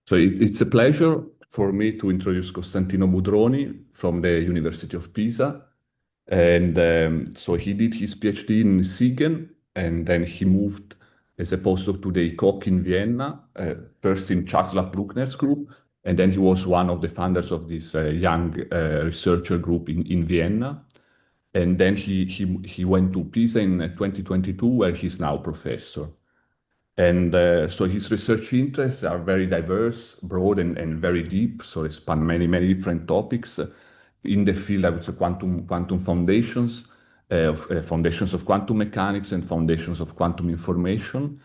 So it's a pleasure for me to introduce Costantino Budroni from the University of Pisa. And so he did his PhD in Siegen, and then he moved as a postdoc to the ECOC in Vienna, first in Czaslaw Bruckner's group, and then he was one of the founders of this young researcher group in Vienna. And then he went to Pisa in 2022, where he's now professor. And so his research interests are very diverse, broad, and very deep. So they span many different topics in the field, I would say, quantum foundations, foundations of quantum mechanics and foundations of quantum information.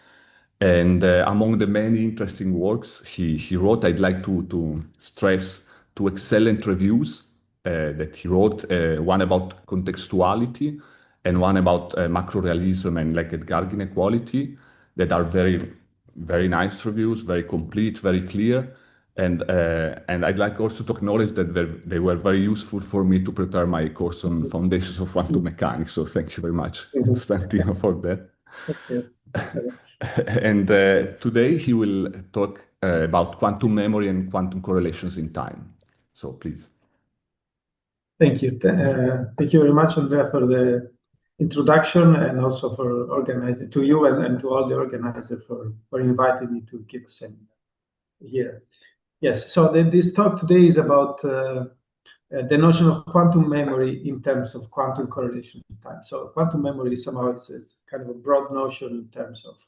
And among the many interesting works he wrote, I'd like to stress two excellent reviews that he wrote, one about contextuality and one about macrorealism and Leggett-Garg inequality, that are very nice reviews, very complete, very clear. And I'd like also to acknowledge that they were very useful for me to prepare my course on foundations of quantum mechanics. So thank you very much, Costantino, for that. And today he will talk about quantum memory and quantum correlations in time. So please. Thank you. Thank you very much, Andrea, for the introduction, and also for organizing, to you and to all the organizers for inviting me to give a seminar here. Yes, so this talk today is about the notion of quantum memory in terms of quantum correlation in time. So quantum memory somehow is kind of a broad notion in terms of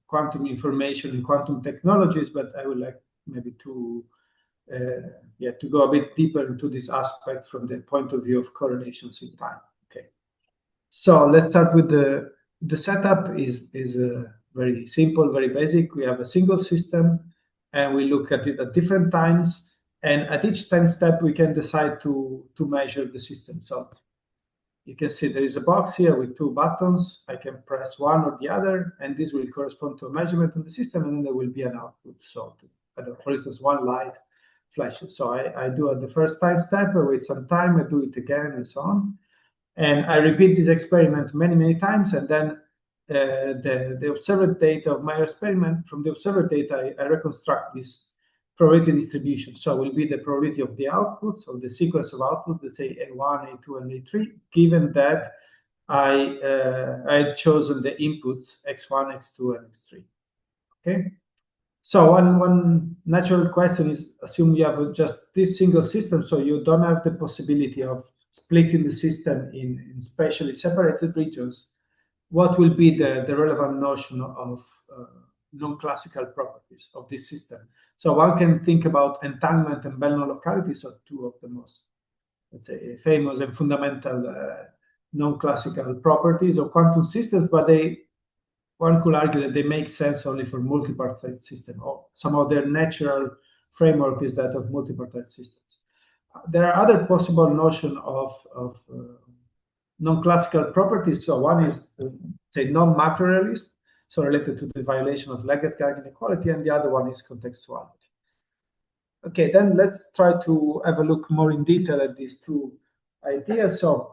quantum information and quantum technologies, but I would like maybe to go a bit deeper into this aspect from the point of view of correlations in time. Okay, so let's start with the setup is very simple, very basic. We have a single system, and we look at it at different times, and at each time step we can decide to measure the system. So you can see there is a box here with two buttons. I can press one or the other, and this will correspond to a measurement in the system, and then there will be an output. So for instance, one light flashes. So I do at the first time step, I wait some time, I do it again, and so on. And I repeat this experiment many times, and then the observed data of my experiment, from the observed data, I reconstruct this probability distribution. So it will be the probability of the output, so the sequence of output, let's say A1, A2, and A3, given that I had chosen the inputs X1, X2, and X3. Okay. So one natural question is, assume you have just this single system, so you don't have the possibility of splitting the system in spatially separated regions. What will be the relevant notion of non-classical properties of this system? So one can think about entanglement and Bell non-locality, so two of the most, let's say, famous and fundamental non-classical properties of quantum systems, but one could argue that they make sense only for multipartite systems, or somehow their natural framework is that of multipartite systems. There are other possible notions of non-classical properties. So one is, say, non-macrorealism, so related to the violation of Leggett-Garg inequality, and the other one is contextuality. Okay, then let's try to have a look more in detail at these two ideas. So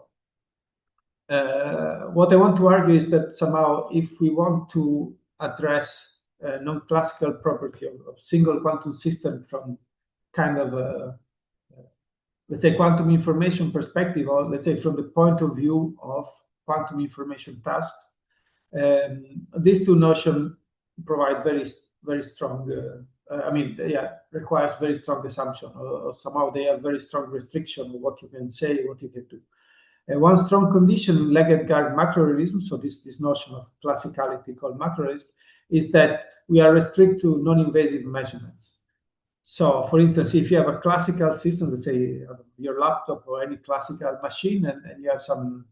what I want to argue is that somehow, if we want to address non-classical property of single quantum system from kind of a, let's say, quantum information perspective, or let's say from the point of view of quantum information tasks, these two notions provide very strong, requires very strong assumption, or somehow they have very strong restriction of what you can say, what you can do. One strong condition in Leggett-Garg macrorealism, so this notion of classicality called macrorealism, is that we are restricted to non-invasive measurements. So, for instance, if you have a classical system, let's say your laptop or any classical machine, and you have some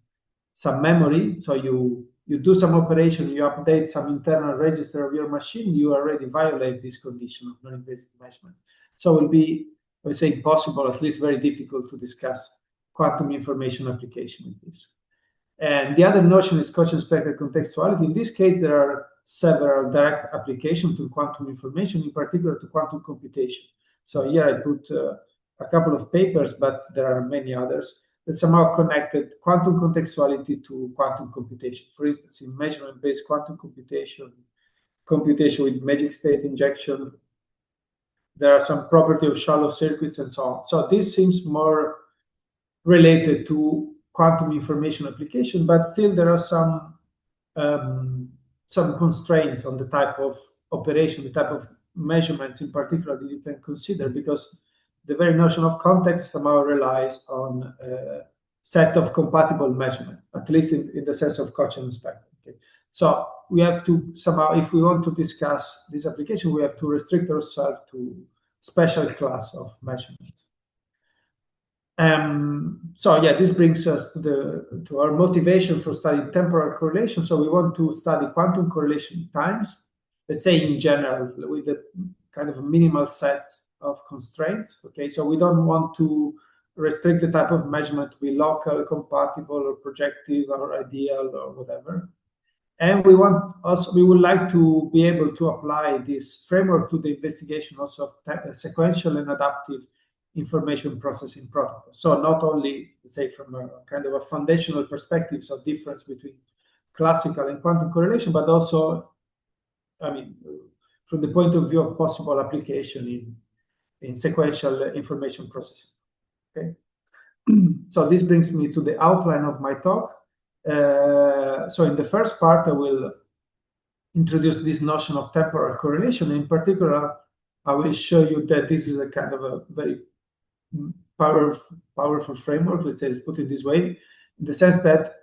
memory, so you do some operation, you update some internal register of your machine, you already violate this condition of non-invasive measurement. So it will be, I would say, impossible, at least very difficult, to discuss quantum information application in this. And the other notion is Cauchy-Specker contextuality. In this case, there are several direct applications to quantum information, in particular to quantum computation. So here I put a couple of papers, but there are many others that somehow connected quantum contextuality to quantum computation. For instance, in measurement-based quantum computation with magic state injection, there are some property of shallow circuits and so on. So this seems more related to quantum information application, but still there are some constraints on the type of operation, the type of measurements in particular that you can consider, because the very notion of context somehow relies on a set of compatible measurements, at least in the sense of Kochen spectrum. Okay? So we have to somehow, if we want to discuss this application, we have to restrict ourselves to special class of measurements. So yeah, this brings us to our motivation for studying temporal correlation. So we want to study quantum correlation times, let's say in general, with a kind of a minimal set of constraints. Okay, so we don't want to restrict the type of measurement to be local, compatible, or projective, or ideal, or whatever. And we would like to be able to apply this framework to the investigation also of sequential and adaptive information processing protocols. So not only, let's say, from a kind of a foundational perspective, so difference between classical and quantum correlation, but also, I mean, from the point of view of possible application in sequential information processing. Okay. So this brings me to the outline of my talk. So in the first part, I will introduce this notion of temporal correlation. In particular, I will show you that this is a kind of a very powerful framework, let's put it this way, in the sense that,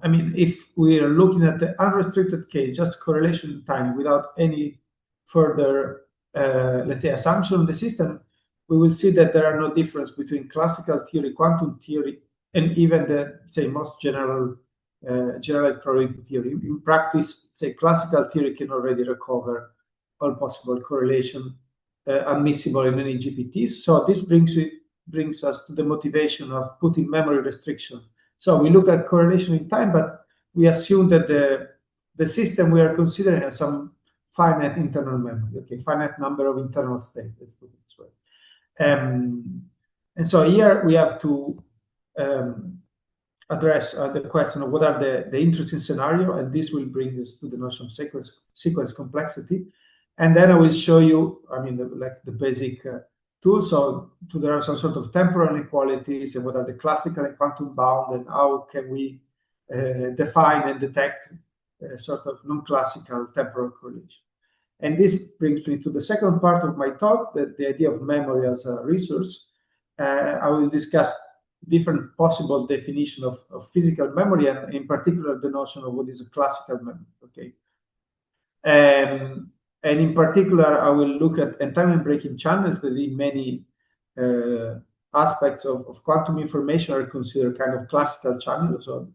I mean, if we are looking at the unrestricted case, just correlation in time without any further, let's say, assumption of the system, we will see that there are no difference between classical theory, quantum theory, and even the, say, most generalized probability theory. In practice, say, classical theory can already recover all possible correlation admissible in any GPTs. So this brings us to the motivation of putting memory restriction. So we look at correlation in time, but we assume that the system we are considering has some finite internal memory, okay, finite number of internal states, let's put it this way. And so here we have to address the question of what are the interesting scenario, and this will bring us to the notion of sequence complexity. And then I will show you, I mean, the basic tools. So there are some sort of temporal inequalities, and what are the classical and quantum bound, and how can we define and detect sort of non-classical temporal correlation. And this brings me to the second part of my talk, the idea of memory as a resource. I will discuss different possible definition of physical memory, and in particular the notion of what is a classical memory. Okay, and in particular I will look at entanglement-breaking channels that in many aspects of quantum information are considered kind of classical channels. So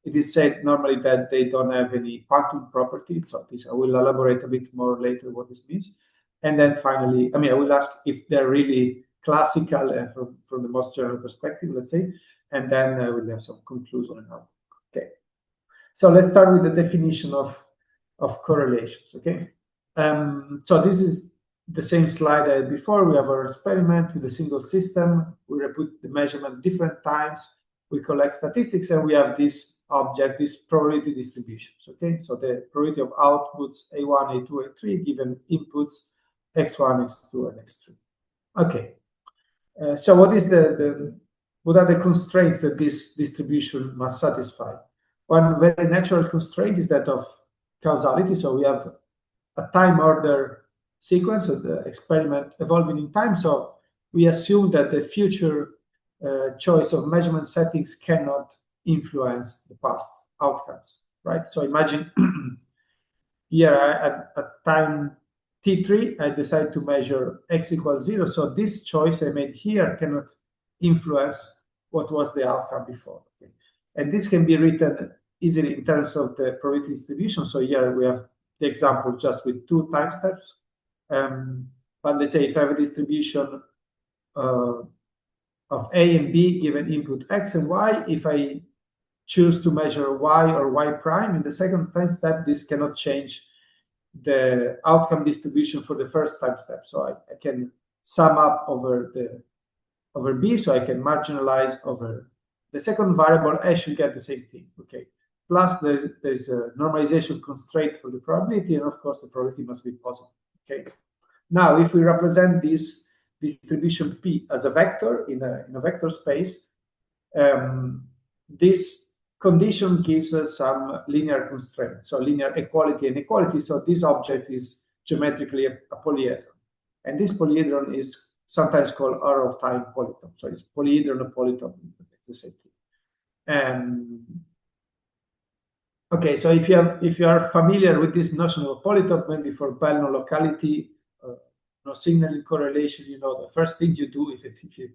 it is said normally that they don't have any quantum property. So this I will elaborate a bit more later what this means. And then finally, I mean, I will ask if they're really classical from the most general perspective, let's say, and then I will have some conclusion on that. Okay. So let's start with the definition of correlations. Okay. So this is the same slide I had before. We have our experiment with a single system. We repeat the measurement different times. We collect statistics, and we have this object, this probability distributions. Okay, so the probability of outputs A1, A2, A3 given inputs X1, X2, and X3. Okay, so what are the constraints that this distribution must satisfy? One very natural constraint is that of causality. So we have a time order sequence of the experiment evolving in time. So we assume that the future choice of measurement settings cannot influence the past outcomes, right? So imagine here at time t3, I decide to measure x equals 0. So this choice I made here cannot influence what was the outcome before. Okay? And this can be written easily in terms of the probability distribution. So here we have the example just with 2 time steps. But let's say if I have a distribution of A and B given input X and Y, if I choose to measure Y or Y prime in the second time step, this cannot change the outcome distribution for the first time step. So I can sum up over B, so I can marginalize over the second variable. I should get the same thing. Okay. Plus there's a normalization constraint for the probability, and of course the probability must be positive. Okay. Now, if we represent this distribution P as a vector in a vector space, this condition gives us some linear constraint, so linear equality and inequality. So this object is geometrically a polyhedron, and this polyhedron is sometimes called R of time polytope. So it's polyhedron or polytope, the same thing. Okay, so if you are familiar with this notion of polytope, maybe for Bell non-locality, signaling correlation, the first thing you do, if you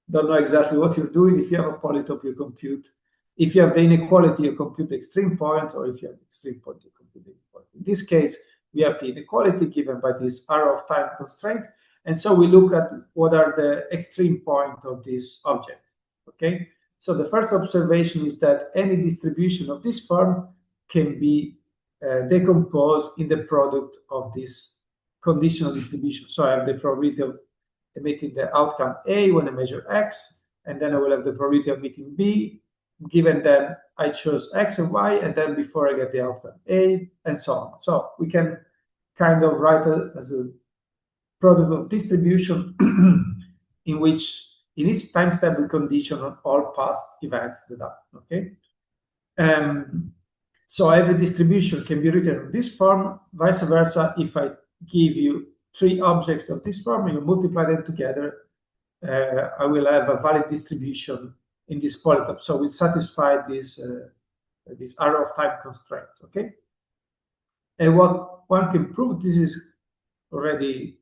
don't know exactly what you're doing, if you have a polytope, you compute. If you have the inequality, you compute the extreme point, or if you have the extreme point, you compute the inequality. In this case, we have the inequality given by this R of time constraint, and so we look at what are the extreme points of this object. Okay, so the first observation is that any distribution of this form can be decomposed in the product of this conditional distribution. So I have the probability of emitting the outcome A when I measure X, and then I will have the probability of emitting B, given that I chose X and Y, and then before I get the outcome A, and so on. So we can kind of write it as a product of distribution in which in each time step we condition on all past events that happen. Okay. So every distribution can be written in this form. Vice versa, if I give you 3 objects of this form and you multiply them together, I will have a valid distribution in this polytope. So we satisfy this R of time constraints. Okay. And what one can prove, this is already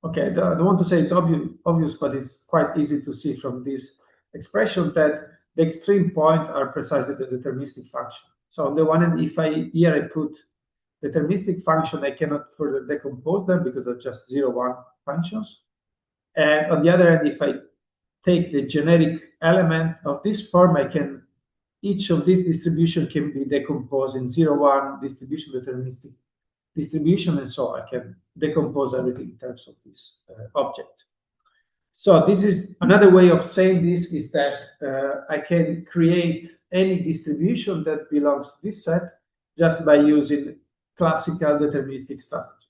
okay. I don't want to say it's obvious, but it's quite easy to see from this expression that the extreme point are precisely the deterministic function. So on the one hand, if here I put deterministic function, I cannot further decompose them because they're just 0-1 functions. And on the other hand, if I take the generic element of this form, each of these distribution can be decomposed in 0-1 distribution, deterministic distribution, and so I can decompose everything in terms of this object. So this is another way of saying this is that I can create any distribution that belongs to this set just by using classical deterministic strategies.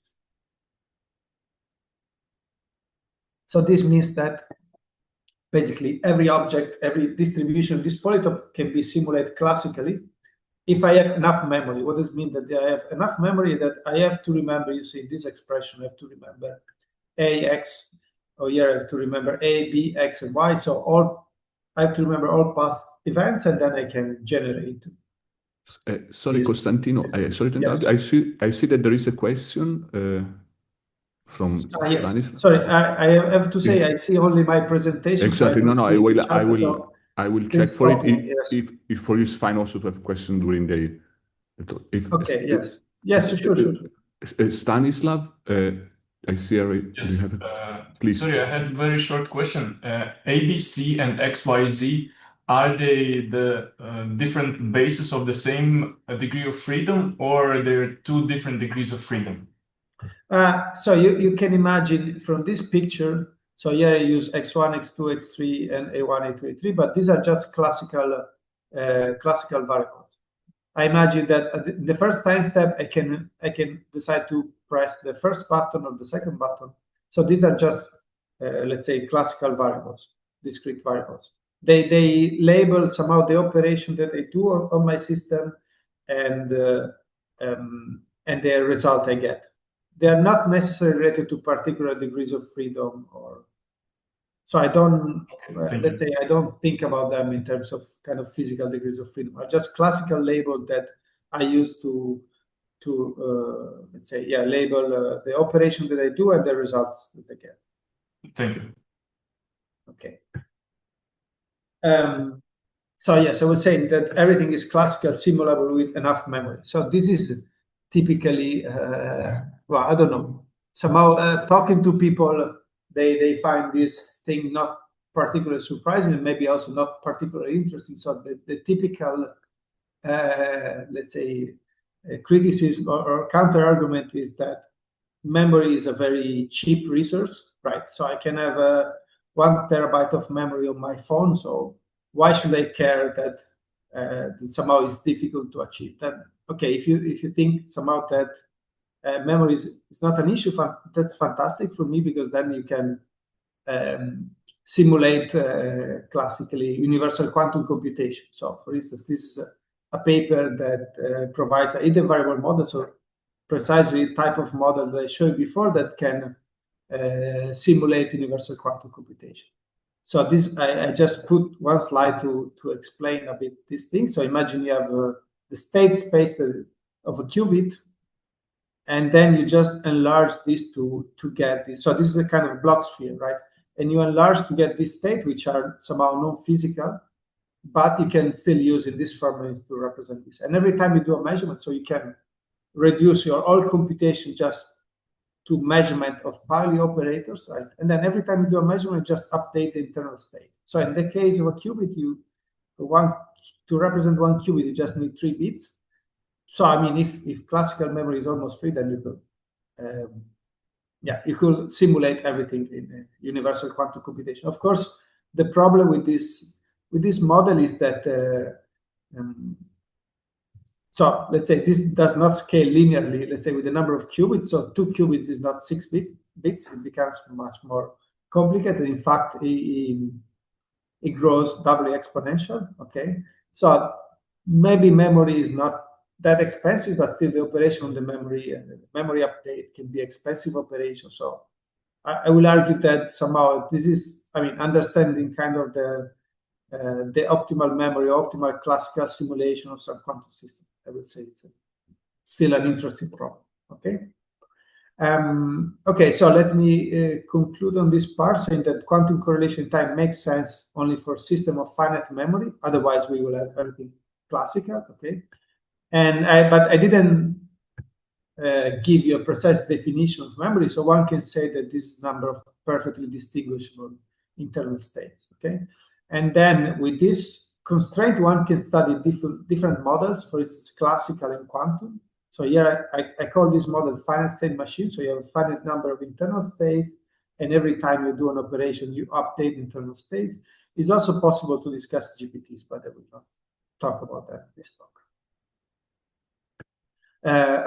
So this means that basically every object, every distribution of this polytope can be simulated classically if I have enough memory. What does it mean that I have enough memory? That I have to remember, you see this expression, I have to remember AX, or here I have to remember A, B, X, and Y. So I have to remember all past events, and then I can generate. Sorry, Costantino, sorry to interrupt. Yes. I see that there is a question from Stanis. Yes. Sorry, I have to say I see only my presentation. Exactly. So I will check for it. Yes. If for you it's fine also to have questions during the. Okay. Yes. Sure. Stanislav, I see. Yes. Please. Sorry, I had a very short question. A, B, C, and X, Y, Z. Are they the different bases of the same degree of freedom, or they're 2 different degrees of freedom? So you can imagine from this picture, so here I use X1, X2, X3, and A1, A2, A3, but these are just classical variables. I imagine that in the first time step, I can decide to press the first button or the second button. So these are just, let's say, classical variables, discrete variables. They label somehow the operation that I do on my system and the result I get. They are not necessarily related to particular degrees of freedom, so I don't let's say I don't think about them in terms of kind of physical degrees of freedom. Are just classical label that I use to let's say label the operation that I do and the results that I get. Thank you. Okay. So yes, I was saying that everything is classical simulable with enough memory. So this is typically, well, I don't know. Somehow talking to people, they find this thing not particularly surprising and maybe also not particularly interesting. So the typical, let's say, criticism or counter argument is that memory is a very cheap resource, right? So I can have 1 terabyte of memory on my phone. So why should I care that somehow it's difficult to achieve? Then okay, if you think somehow that memory is not an issue. That's fantastic for me, because then you can simulate classically universal quantum computation. So, for instance, this is a paper that provides a hidden variable model, so precisely the type of model that I showed before that can simulate universal quantum computation. So this, I just put one slide to explain a bit this thing. So imagine you have the state space of a qubit, and then you just enlarge this to get this. So this is a kind of block sphere, right? And you enlarge to get this state, which are somehow non-physical, but you can still use in this formula to represent this. And every time you do a measurement, so you can reduce your whole computation just to measurement of Pauli operators, right? And then every time you do a measurement, just update the internal state. So in the case of a qubit, to represent one qubit, you just need 3 bits. So I mean, if classical memory is almost free, then you could, you could simulate everything in universal quantum computation. Of course, the problem with this model is that so let's say this does not scale linearly, let's say with the number of qubits. So 2 qubits is not 6 bits. It becomes much more complicated. In fact, it grows doubly exponential, okay? So maybe memory is not that expensive, but still the operation on the memory and the memory update can be expensive operation. So I will argue that somehow this is, I mean, understanding kind of the optimal memory, optimal classical simulation of some quantum system. I would say it's still an interesting problem. Okay. Okay, so let me conclude on this part, saying that quantum correlation time makes sense only for system of finite memory. Otherwise, we will have everything classical. Okay, but I didn't give you a precise definition of memory, so one can say that this is number of perfectly distinguishable internal states. Okay, and then with this constraint, one can study different models, for instance, classical and quantum. So here I call this model finite state machine. So you have a finite number of internal states, and every time you do an operation, you update internal states. It's also possible to discuss GPTs, but I will not talk about that in this talk.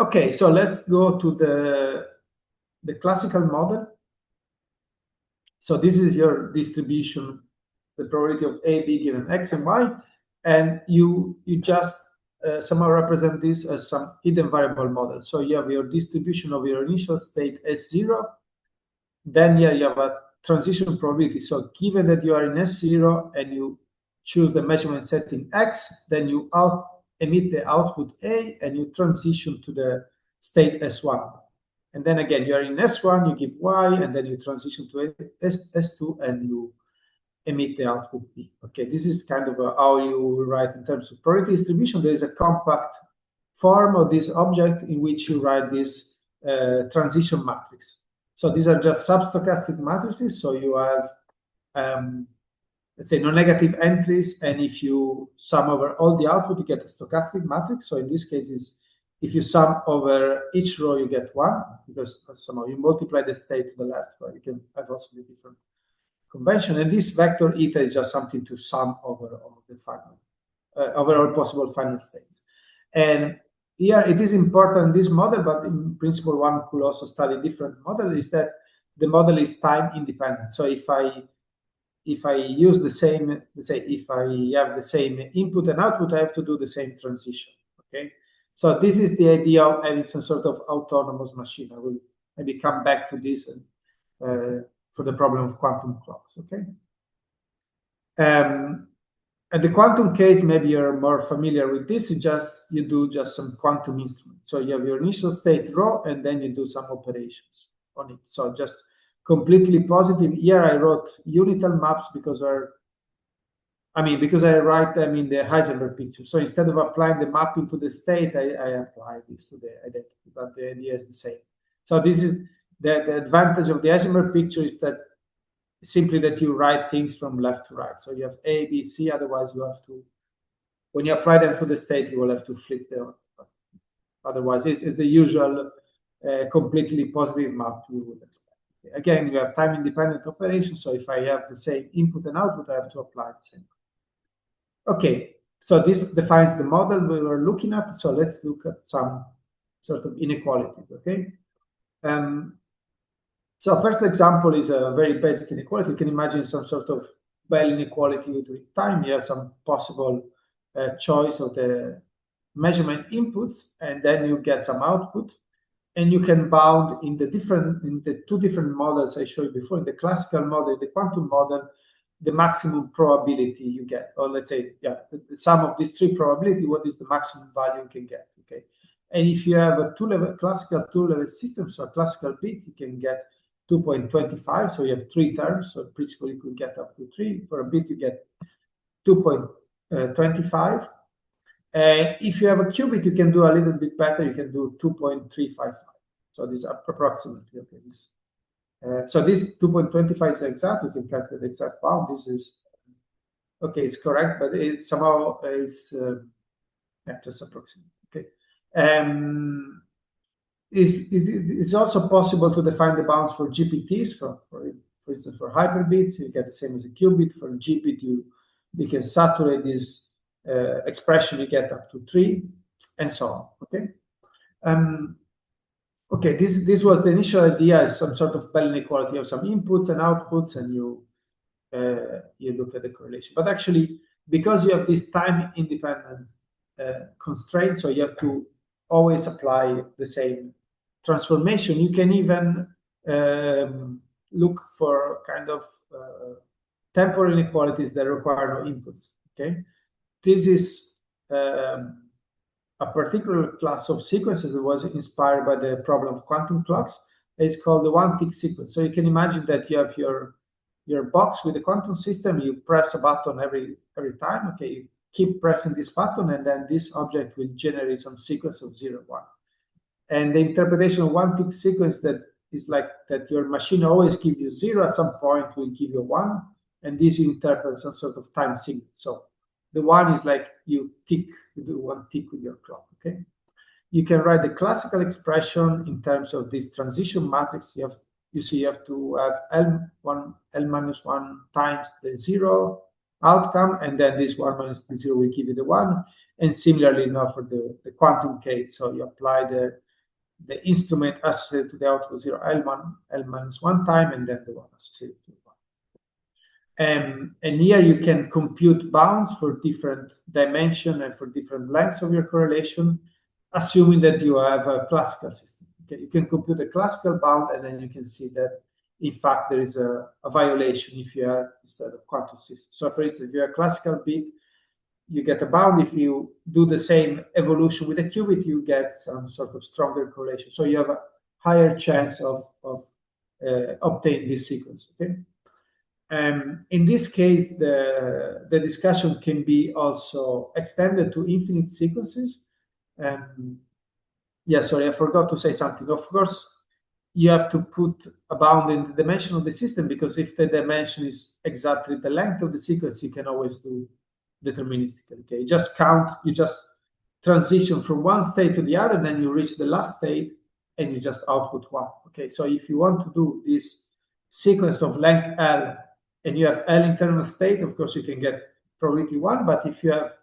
Okay, so let's go to the classical model. So this is your distribution, the probability of A, B given X and Y, and you just somehow represent this as some hidden variable model. So you have your distribution of your initial state S0, then here you have a transition probability. So given that you are in S0 and you choose the measurement setting X, then you emit the output A and you transition to the state S1. And then again, you are in S1, you give Y, and then you transition to S2 and you emit the output B. Okay, this is kind of how you write in terms of probability distribution. There is a compact form of this object in which you write this transition matrix. So these are just substochastic matrices. So you have, let's say, non-negative entries, and if you sum over all the output, you get a stochastic matrix. So in this case, if you sum over each row, you get 1, because somehow you multiply the state to the left, but you can have also the different convention, and this vector eta is just something to sum over all the final, over all possible finite states. And here it is important, this model, but in principle one could also study different model, is that the model is time independent. So if I use the same, let's say if I have the same input and output, I have to do the same transition. Okay, so this is the idea of having some sort of autonomous machine. I will maybe come back to this and for the problem of quantum clocks, okay? And the quantum case, maybe you're more familiar with this, you do just some quantum instrument. So you have your initial state row, and then you do some operations on it. So just completely positive. Here I wrote unital maps because I write them in the Heisenberg picture. So instead of applying the mapping to the state, I apply this to the identity, but the idea is the same. So this is the advantage of the Heisenberg picture, is that simply that you write things from left to right. So you have A, B, C. Otherwise, you have to, when you apply them to the state, you will have to flip them. Otherwise, it's the usual completely positive map you would expect. Again, you have time-independent operations. So if I have the same input and output, I have to apply the same. Okay, so this defines the model we were looking at. So let's look at some sort of inequalities, okay? So first example is a very basic inequality. You can imagine some sort of Bell inequality with time. You have some possible choice of the measurement inputs, and then you get some output. And you can bound in the two different models I showed you before, in the classical model, the quantum model, the maximum probability you get, or let's say, yeah, the sum of these three probability, what is the maximum value you can get, okay? And if you have a classical two-level system, so a classical bit, you can get 2.25, so you have three terms, so principally you could get up to 3. For a bit, you get 2.25. And if you have a qubit, you can do a little bit better. You can do 2.355. So this is approximately, okay. So this 2.25 is exact. You can calculate the exact bound. This is, okay, it's correct, but it somehow is just approximate, okay. It's also possible to define the bounds for GPTs, for instance, for hyperbits. You get the same as a qubit. For a GPT, you can saturate this expression, you get up to 3, and so on, okay? Okay, this was the initial idea, is some sort of Bell inequality. You have some inputs and outputs, and you look at the correlation. But actually, because you have this time-independent constraint, so you have to always apply the same transformation, you can even look for kind of temporal inequalities that require no inputs, okay? This is a particular class of sequences that was inspired by the problem of quantum clocks. It's called the one-tick sequence. So you can imagine that you have your box with the quantum system. You press a button every time. Okay, you keep pressing this button, and then this object will generate some sequence of 0, 1. And the interpretation of one-tick sequence that is like that your machine always gives you 0 at some point, will give you 1, and this you interpret some sort of time signal. So the 1 is like you do one tick with your clock, okay? You can write the classical expression in terms of this transition matrix. You have to have L-1 times the 0 outcome, and then this 1 minus the 0 will give you the 1. And similarly now for the quantum case, so you apply the instrument associated to the output 0, L minus 1 time, and then the 1 associated to 1. And here you can compute bounds for different dimension and for different lengths of your correlation, assuming that you have a classical system. Okay, you can compute a classical bound, and then you can see that, in fact, there is a violation if you have instead of quantum system. So, for instance, if you have a classical bit, you get a bound. If you do the same evolution with a qubit, you get some sort of stronger correlation. So you have a higher chance of obtaining this sequence. Okay. In this case, the discussion can be also extended to infinite sequences. Yeah, sorry, I forgot to say something. Of course, you have to put a bound in the dimension of the system, because if the dimension is exactly the length of the sequence, you can always do deterministically. Okay, you just count, you just transition from one state to the other, then you reach the last state, and you just output 1. Okay, so if you want to do this sequence of length L, and you have L internal state, of course, you can get probability 1. But if you have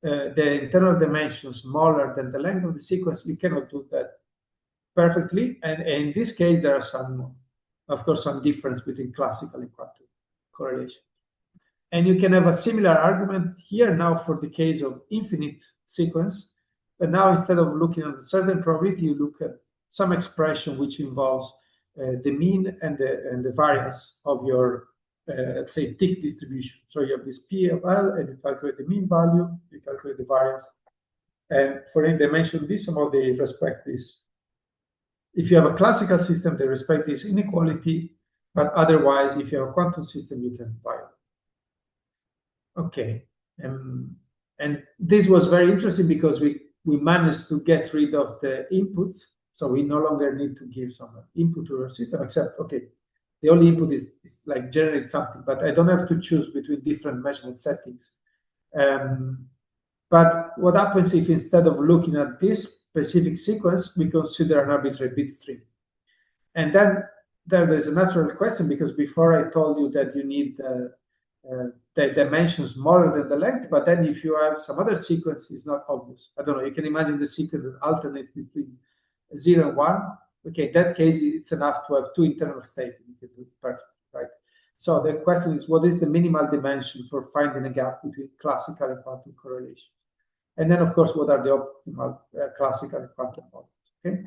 the internal dimension smaller than the length of the sequence, you cannot do that perfectly. And in this case, there are some, of course, some difference between classical and quantum correlation. And you can have a similar argument here now for the case of infinite sequence. But now, instead of looking at a certain probability, you look at some expression which involves the mean and the variance of your let's say tick distribution. So you have this P of L, and you calculate the mean value, you calculate the variance. And for any dimension B, somehow they respect this. If you have a classical system, they respect this inequality, but otherwise, if you have a quantum system, you can violate. Okay. And this was very interesting because we managed to get rid of the inputs. So we no longer need to give some input to our system, except, okay, the only input is like generate something, but I don't have to choose between different measurement settings. But what happens if instead of looking at this specific sequence, we consider an arbitrary bit stream? And then there's a natural question, because before I told you that you need the dimensions smaller than the length, but then if you have some other sequence, it's not obvious. I don't know, you can imagine the sequence that alternates between 0 and 1, okay, in that case, it's enough to have two internal states. You can do it perfect, right? So the question is, what is the minimal dimension for finding a gap between classical and quantum correlation? And then, of course, what are the optimal classical and quantum models? Okay.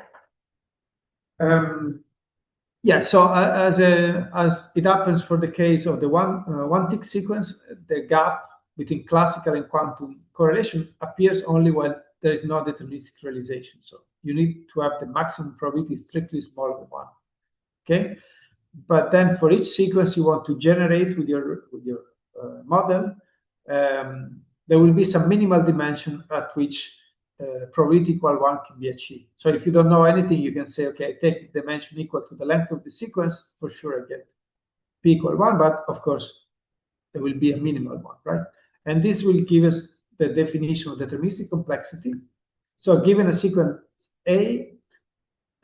Yeah. So as it happens for the case of the one-tick sequence, the gap between classical and quantum correlation appears only when there is no deterministic realization. So you need to have the maximum probability strictly smaller than 1. Okay. But then for each sequence you want to generate with your model, there will be some minimal dimension at which probability equal 1 can be achieved. So if you don't know anything, you can say, okay, I take dimension equal to the length of the sequence, for sure I get p equal 1, but of course there will be a minimal one, right? And this will give us the definition of deterministic complexity. So given a sequence A,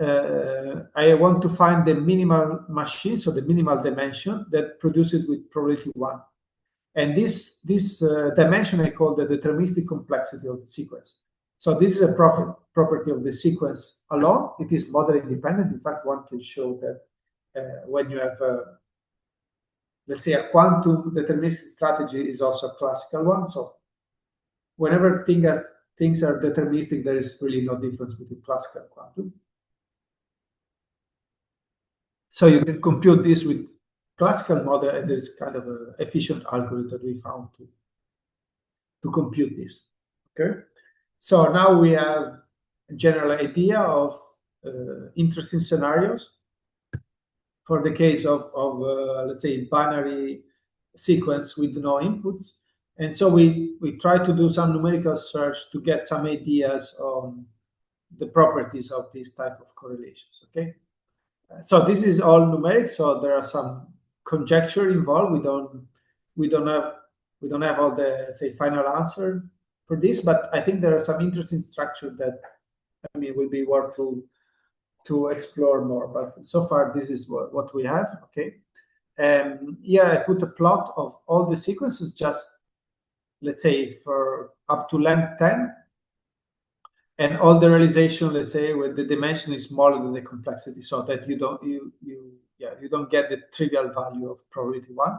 I want to find the minimal machine, so the minimal dimension that produces with probability 1. And this dimension I call the deterministic complexity of the sequence. So this is a property of the sequence alone. It is model independent. In fact, one can show that when you have, let's say, a quantum deterministic strategy is also a classical one. So whenever things are deterministic, there is really no difference between classical and quantum. So you can compute this with classical model, and there's kind of an efficient algorithm that we found to compute this. Okay. So now we have a general idea of interesting scenarios for the case of let's say, binary sequence with no inputs. And so we try to do some numerical search to get some ideas on the properties of these type of correlations. Okay. So this is all numeric. So there are some conjecture involved. We don't have all the, say, final answer for this, but I think there are some interesting structure that, I mean, will be worth to explore more. But so far, this is what we have. Okay. Here I put a plot of all the sequences, just let's say for up to length 10, and all the realization, let's say, where the dimension is smaller than the complexity, so that you don't get the trivial value of probability 1.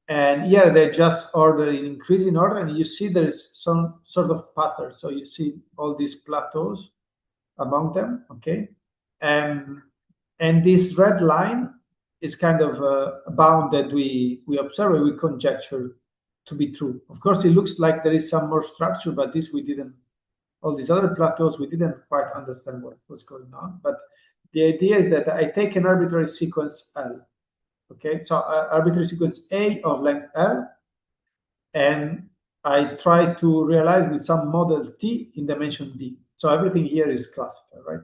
And here they're just ordered in increasing order, and you see there is some sort of pattern. So you see all these plateaus among them, okay? And this red line is kind of a bound that we observe and we conjecture to be true. Of course, it looks like there is some more structure, but this we didn't. All these other plateaus, we didn't quite understand what's going on. But the idea is that I take an arbitrary sequence L. Okay, so arbitrary sequence A of length L, and I try to realize with some model T in dimension D. So everything here is classical, right?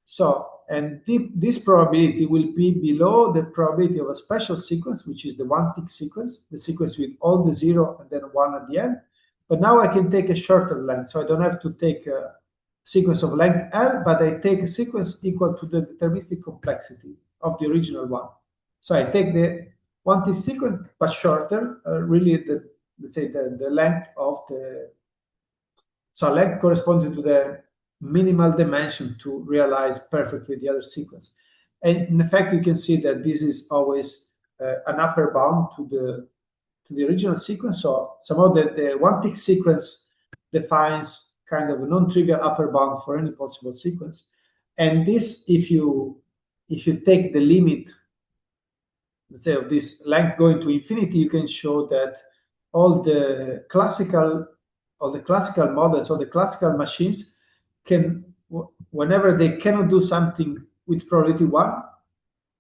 So, and this probability will be below the probability of a special sequence, which is the one-tick sequence, the sequence with all the 0 and then 1 at the end. But now I can take a shorter length, so I don't have to take a sequence of length L, but I take a sequence equal to the deterministic complexity of the original one. So I take the one-tick sequence, but shorter, really let's say the length of the, so length corresponding to the minimal dimension to realize perfectly the other sequence. And in fact, you can see that this is always an upper bound to the original sequence. So somehow the one-tick sequence defines kind of a non-trivial upper bound for any possible sequence. And this, if you take the limit, let's say, of this length going to infinity, you can show that all the classical models or the classical machines can, whenever they cannot do something with probability 1,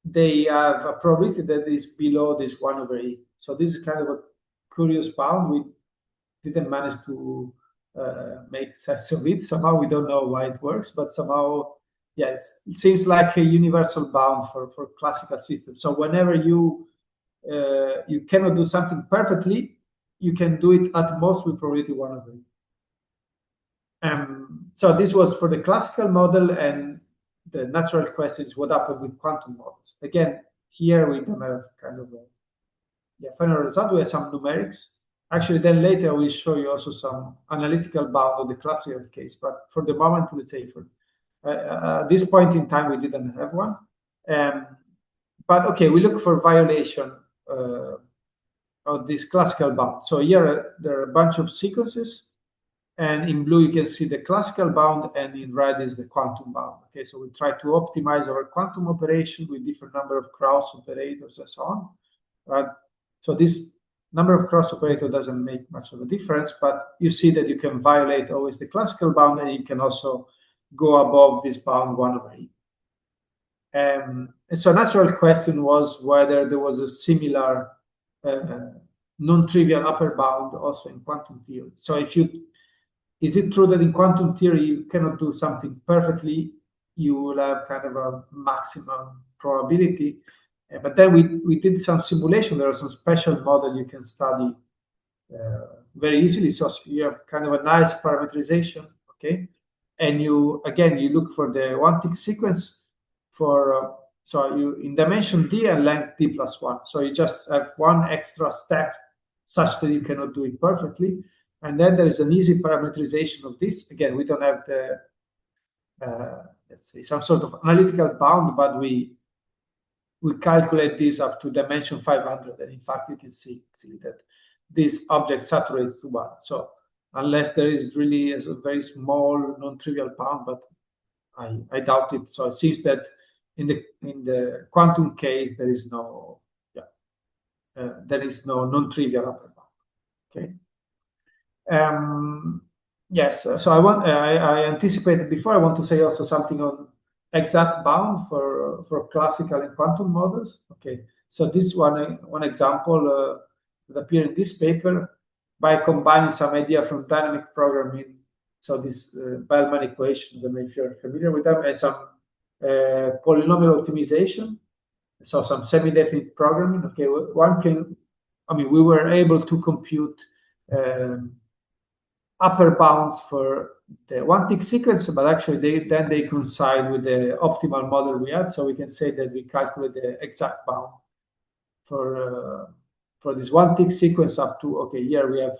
they have a probability that is below this 1/e. So this is kind of a curious bound. We didn't manage to make sense of it. Somehow we don't know why it works, but somehow, yeah, it seems like a universal bound for classical systems. So whenever you cannot do something perfectly, you can do it at most with probability 1/e. So this was for the classical model, and the natural question is what happened with quantum models. Again, here we don't have kind of a final result. We have some numerics. Actually, then later I will show you also some analytical bound of the classical case. But for the moment, let's say At this point in time, we didn't have one. But okay, we look for violation of this classical bound. So here there are a bunch of sequences, and in blue you can see the classical bound, and in red is the quantum bound. Okay, so we try to optimize our quantum operation with different number of cross operators and so on. Right? So this number of cross operator doesn't make much of a difference, but you see that you can violate always the classical bound, and you can also go above this bound 1/8. And so a natural question was whether there was a similar non-trivial upper bound also in quantum theory. So is it true that in quantum theory you cannot do something perfectly? You will have kind of a maximum probability. But then we did some simulation. There are some special model you can study very easily. So you have kind of a nice parameterization, okay? And you look for the one-tick sequence for so you in dimension d and length d+1. So you just have one extra step such that you cannot do it perfectly. And then there is an easy parameterization of this. Again, we don't have the let's say some sort of analytical bound, but we calculate this up to dimension 500, and in fact you can see that this object saturates to 1. So unless there is really a very small non-trivial bound, but I doubt it. So it seems that in the quantum case there is no non-trivial upper bound. Okay. Yes. So I anticipated before. I want to say also something on exact bound for classical and quantum models. Okay. So this one example that appeared in this paper by combining some idea from dynamic programming. So this Bellman equation, I don't know if you're familiar with them, and some polynomial optimization. So some semi-definite programming. Okay, we were able to compute upper bounds for the one-tick sequence, but actually they coincide with the optimal model we had. So we can say that we calculate the exact bound for this one-tick sequence up to, here we have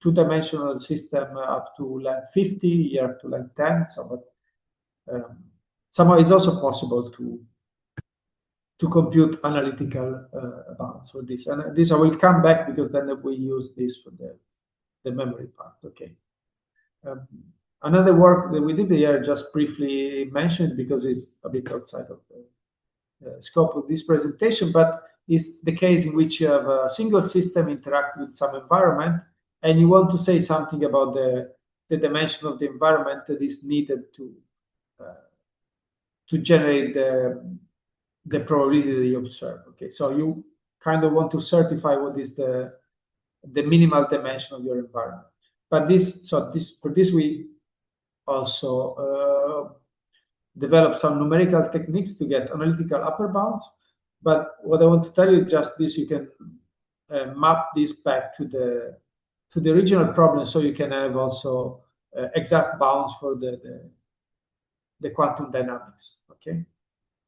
two-dimensional system up to length 50, here up to length 10. So, but somehow it's also possible to compute analytical bounds for this. And this I will come back because then we use this for the memory part. Okay. Another work that we did here, just briefly mentioned because it's a bit outside of the scope of this presentation, but it's the case in which you have a single system interact with some environment, and you want to say something about the dimension of the environment that is needed to generate the probability that you observe. Okay, so you kind of want to certify what is the minimal dimension of your environment. But for this we also develop some numerical techniques to get analytical upper bounds. But what I want to tell you is just this: you can map this back to the original problem, so you can have also exact bounds for the quantum dynamics. Okay,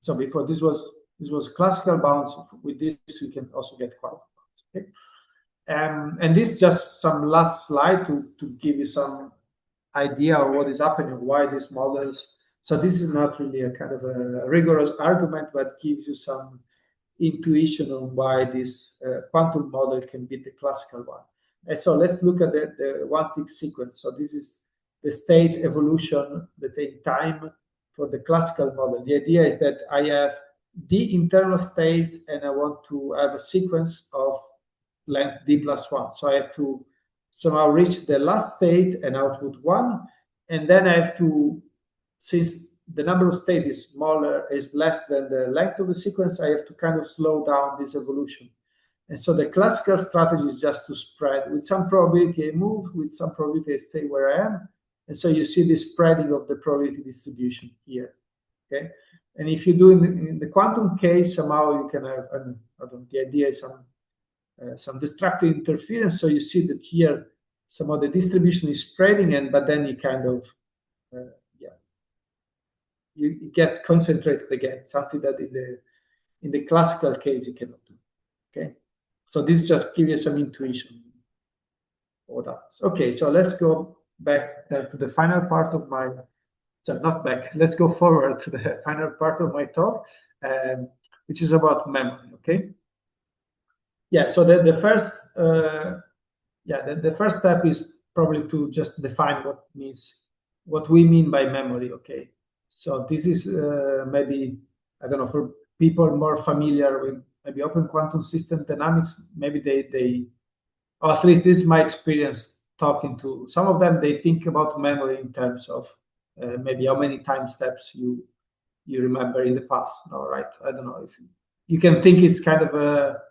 so before this was classical bounds. With this we can also get quantum bounds. Okay. And this is just some last slide to give you some idea of what is happening, why these models. So this is not really a kind of a rigorous argument, but gives you some intuition on why this quantum model can beat the classical one. And so let's look at the one-tick sequence. So this is the state evolution, let's say, in time for the classical model. The idea is that I have the internal states, and I want to have a sequence of length d+1. So I have to somehow reach the last state and output 1, and then I have to, since the number of states is less than the length of the sequence, I have to kind of slow down this evolution. And so the classical strategy is just to spread. With some probability I move, with some probability I stay where I am. And so you see this spreading of the probability distribution here. Okay, and if you do in the quantum case, somehow you can have, the idea is some destructive interference. So you see that here some of the distribution is spreading, but then you kind of it gets concentrated again, something that in the classical case you cannot do. Okay, so this just gives you some intuition for that. Okay, so let's go back to the final part of my. So not back. Let's go forward to the final part of my talk, which is about memory. Okay. Yeah. So the first, the first step is probably to just define what we mean by memory. Okay. So this is maybe, I don't know, for people more familiar with maybe open quantum system dynamics, maybe they or at least this is my experience talking to some of them, they think about memory in terms of maybe how many time steps you remember in the past. No, right? I don't know if you can think it's kind of a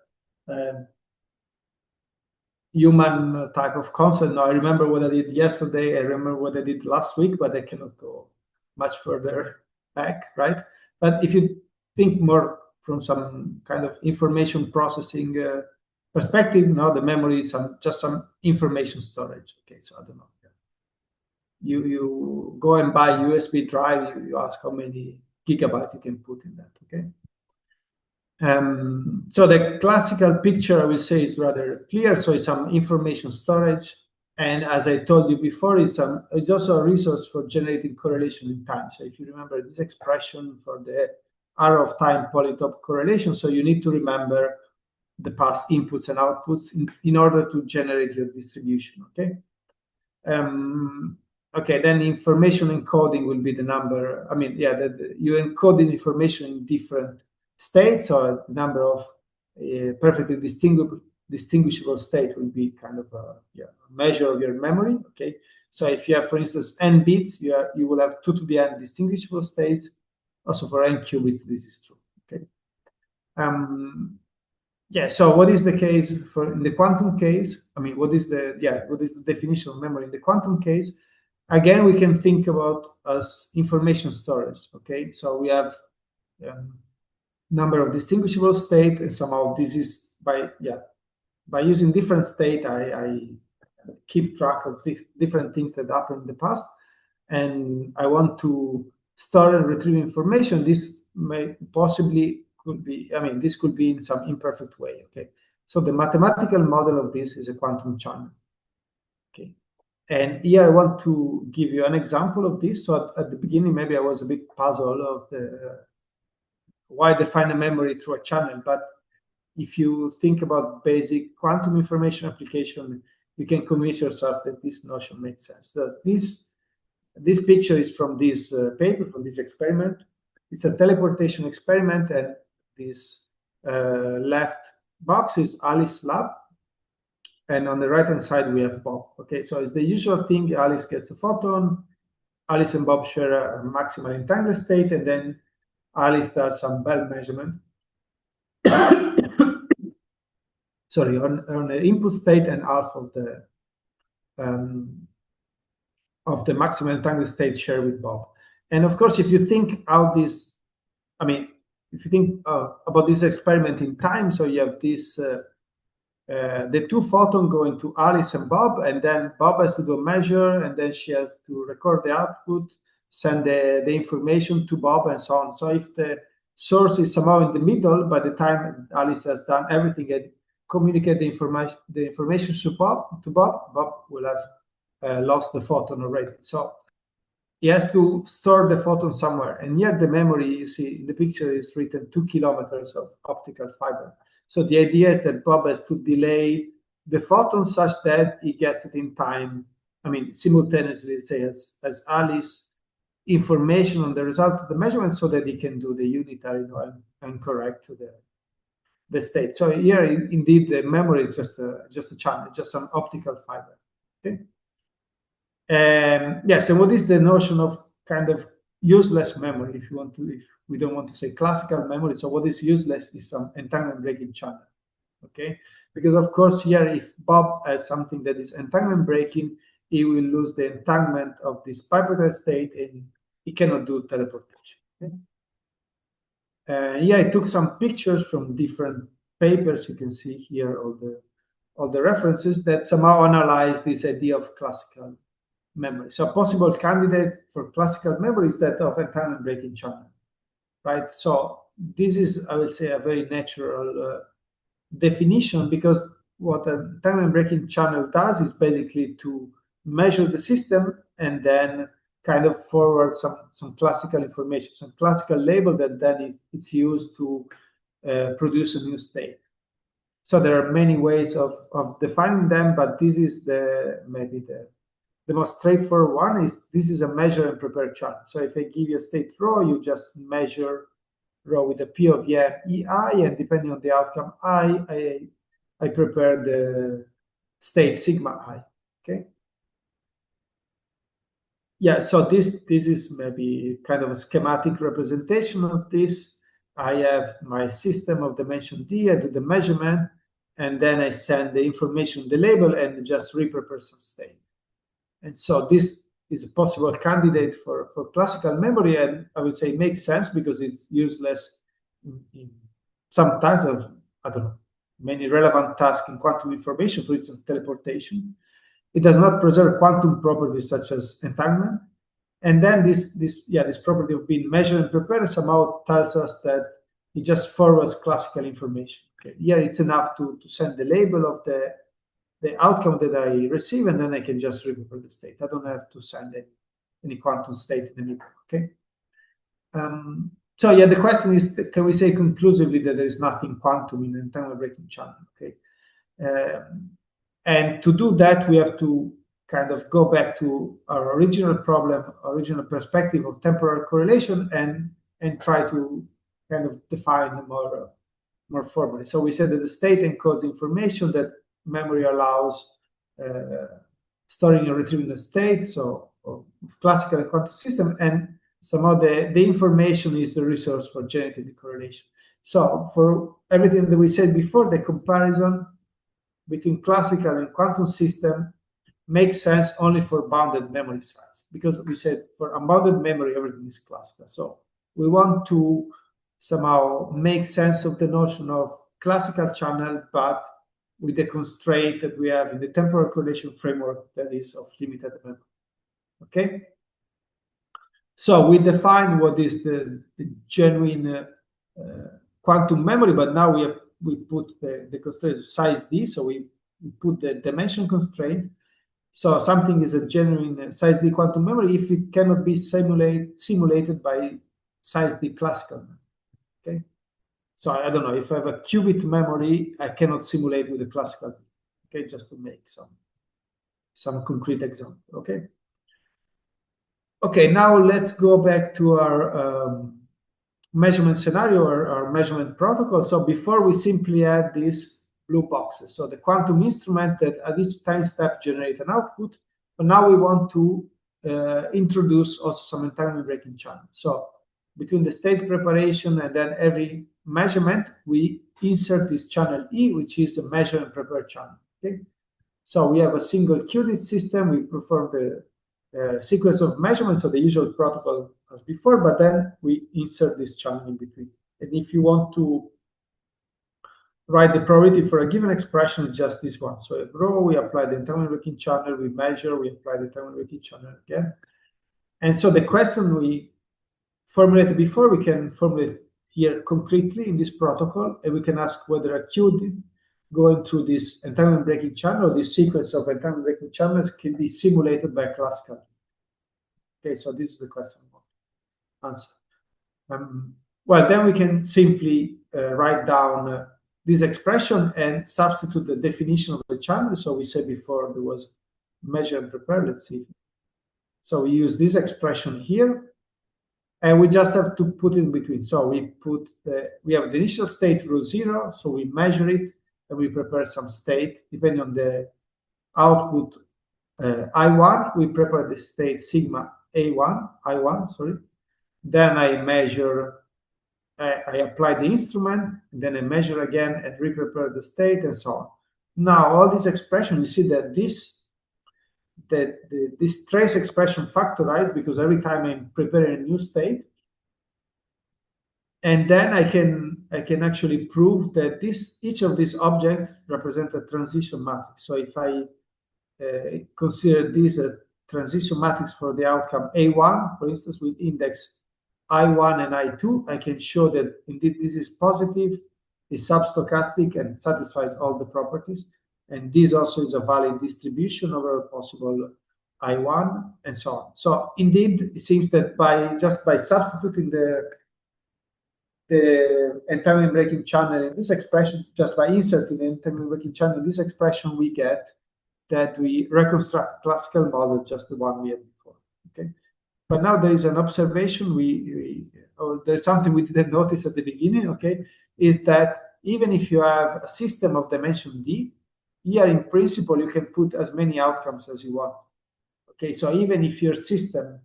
human type of concept. No, I remember what I did yesterday. I remember what I did last week, but I cannot go much further back, right? But if you think more from some kind of information processing perspective, now the memory is just some information storage. Okay, so I don't know. You go and buy USB drive. You ask how many gigabytes you can put in that. Okay. So the classical picture, I will say, is rather clear. So it's some information storage, and as I told you before, it's also a resource for generating correlation in time. So if you remember this expression for the arrow of time polytope correlation, so you need to remember the past inputs and outputs in order to generate your distribution. Okay. Okay, then information encoding will be the number. I mean, you encode this information in different states, or the number of perfectly distinguishable state will be kind of a measure of your memory. Okay, so if you have, for instance, n bits, you will have 2 to the n distinguishable states. Also for n qubits, this is true. Okay. So what is the case in the quantum case? I mean, what is the definition of memory in the quantum case? Again, we can think about as information storage. Okay, so we have number of distinguishable state, and somehow this is by using different state, I keep track of different things that happened in the past, and I want to store and retrieve information. This this could be in some imperfect way. Okay, so the mathematical model of this is a quantum channel. Okay, and here I want to give you an example of this. So at the beginning, maybe I was a bit puzzled of why define a memory through a channel. But if you think about basic quantum information application, you can convince yourself that this notion makes sense. So this picture is from this paper, from this experiment. It's a teleportation experiment, and this left box is Alice's lab, and on the right-hand side we have Bob. Okay, so it's the usual thing. Alice gets a photon. Alice and Bob share a maximal entangled state, and then Alice does some Bell measurement. Sorry, on the input state and half of the maximal entangled state shared with Bob. And of course, if you think how this, if you think about this experiment in time, so you have this, the 2 photons going to Alice and Bob, and then Bob has to go measure, and then she has to record the output, send the information to Bob, and so on. So if the source is somehow in the middle, by the time Alice has done everything and communicate the information to Bob, Bob will have lost the photon already. So he has to store the photon somewhere. And here the memory, you see in the picture, is written 2 kilometers of optical fiber. So the idea is that Bob has to delay the photon such that he gets it in time, simultaneously, let's say, as Alice information on the result of the measurement, so that he can do the unitary and correct to the state. So here, indeed, the memory is just a channel, just some optical fiber. Okay. Yes, and what is the notion of kind of useless memory? If we don't want to say classical memory, so what is useless is some entanglement breaking channel. Okay, because of course here, if Bob has something that is entanglement breaking, he will lose the entanglement of this bipartite state, and he cannot do teleportation. Okay? I took some pictures from different papers. You can see here all the references that somehow analyze this idea of classical memory. So a possible candidate for classical memory is that of entanglement breaking channel, right? So this is, I would say, a very natural definition, because what an entanglement breaking channel does is basically to measure the system and then kind of forward some classical information, some classical label that then it's used to produce a new state. So there are many ways of defining them, but this is maybe the most straightforward one. Is this is a measure and prepare channel. So if I give you a state rho, you just measure rho with a P of n ei, and depending on the outcome I prepare the state sigma I. Okay. Yeah, so this is maybe kind of a schematic representation of this. I have my system of dimension d, I do the measurement, and then I send the information, the label, and just re-prepare some state. And so this is a possible candidate for classical memory, and I would say it makes sense because it's useless in some types of, I don't know, many relevant tasks in quantum information, for instance, teleportation. It does not preserve quantum properties such as entanglement. And then this property of being measured and prepared somehow tells us that it just forwards classical information. Okay, here it's enough to send the label of the outcome that I receive, and then I can just re-prepare the state. I don't have to send any quantum state in the middle. Okay. So yeah, the question is, can we say conclusively that there is nothing quantum in the entanglement-breaking channel? Okay. And to do that, we have to kind of go back to our original problem, original perspective of temporal correlation, and try to kind of define more formally. So we said that the state encodes information that memory allows storing and retrieving the state, so classical and quantum system, and somehow the information is the resource for generating the correlation. So for everything that we said before, the comparison between classical and quantum system makes sense only for bounded memory size, because we said for unbounded memory, everything is classical. So we want to somehow make sense of the notion of classical channel, but with the constraint that we have in the temporal correlation framework that is of limited memory. Okay? So we define what is the genuine quantum memory, but now we put the constraint size d, so we put the dimension constraint. So something is a genuine size d quantum memory if it cannot be simulated by size d classical memory. Okay, so I don't know, if I have a qubit memory, I cannot simulate with a classical. Okay, just to make some concrete example. Okay, now let's go back to our measurement scenario or our measurement protocol. So before we simply add these blue boxes, so the quantum instrument that at each time step generate an output, but now we want to introduce also some entanglement breaking channel. So between the state preparation and then every measurement, we insert this channel E, which is a measure and prepare channel. Okay, so we have a single qudit system. We perform the sequence of measurements, so the usual protocol as before, but then we insert this channel in between. And if you want to write the probability for a given expression, it's just this one. So at rho, we apply the entanglement breaking channel, we measure, we apply the entanglement breaking channel again. And so the question we formulated before, we can formulate here concretely in this protocol, and we can ask whether a qudit going through this entanglement breaking channel, this sequence of entanglement breaking channels can be simulated by a classical. Okay, so this is the question we want to answer. Well, then we can simply write down this expression and substitute the definition of the channel. So we said before there was measure and prepare. Let's see. So we use this expression here, and we just have to put it in between. So we have the initial state rho 0, so we measure it and we prepare some state depending on the output I1. We prepare the state sigma I1, sorry. Then I measure. I apply the instrument, and then I measure again and re-prepare the state, and so on. Now, all these expressions, you see that this trace expression factorized because every time I'm preparing a new state, and then I can actually prove that each of these objects represent a transition matrix. So if I consider this a transition matrix for the outcome A1, for instance, with index I1 and I2, I can show that indeed this is positive, is substochastic, and satisfies all the properties. And this also is a valid distribution over possible I1, and so on. So indeed, it seems that just by substituting the entanglement-breaking channel in this expression, just by inserting the entanglement-breaking channel in this expression, we get that we reconstruct classical model, just the one we had before. Okay, but now there is an observation. There's something we didn't notice at the beginning. Okay, is that even if you have a system of dimension d, here in principle you can put as many outcomes as you want. Okay, so even if your system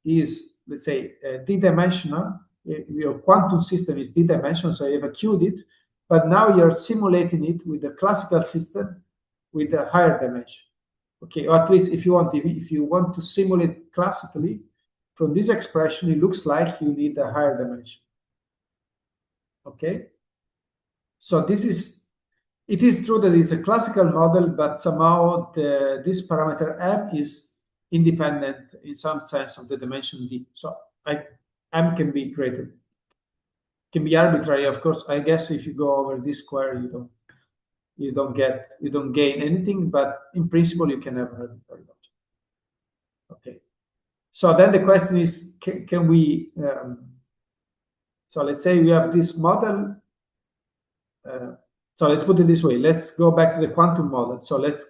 is, let's say, d-dimensional, your quantum system is d-dimensional, so you have a qudit, but now you're simulating it with the classical system with a higher dimension. Okay, or at least if you want to simulate classically, from this expression, it looks like you need a higher dimension. Okay, so it is true that it's a classical model, but somehow this parameter m is independent in some sense of the dimension d. So m can be greater, can be arbitrary, of course. I guess if you go over this square, you don't gain anything, but in principle you can have arbitrary logic. Okay, so then the question is, can we? So let's say we have this model. So let's put it this way. Let's go back to the quantum model. So let's